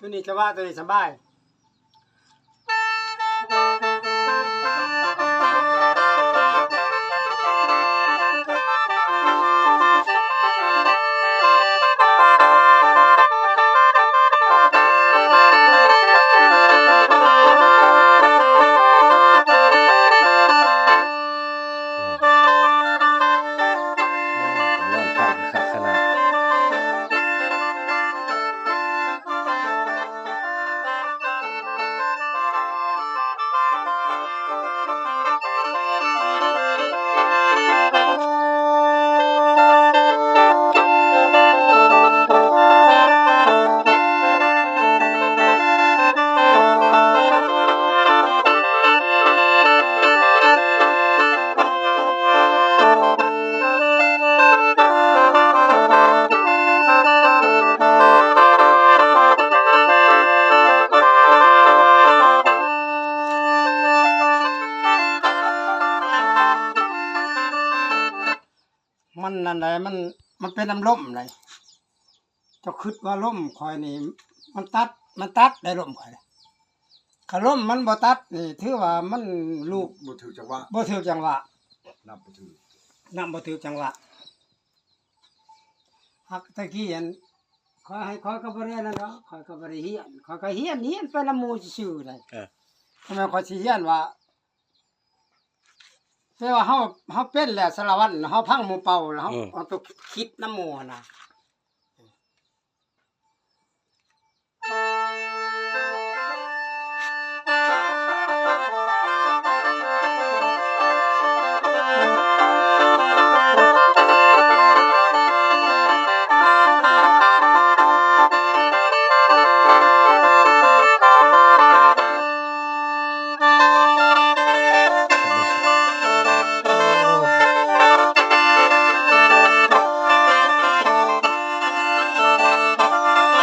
ตัวนี้จะว่าตัวนี้สบายนอนพักคักขนาดมันนั่นไหนมันเป็นน้ำล่มเลยเจ้าคิดว่าล่มคอยนี่มันตัดได้ล่มคอยถ้าล่มมันบ่ตัดนี่ถือว่ามันลูก บ่ถือจังหวะ บ่ถูกจังหวะ นับบ่ถือ นํบ่ถูกจังหวะฮักตะกี้อันขอให้ขอยก็บ่ได้นั่นเนาะขอยก็บ่ได้เฮียนขอยก็เฮียนไปนำหมู่ซื่อๆได้ทำไมขอยสิเฮียนว่าแต่ว่าเฮาเป็นแล้วสารวัตรเฮาพังหมู่เป่าแล้วเฮาเอาไปคิดน้ำหมู่น่ะ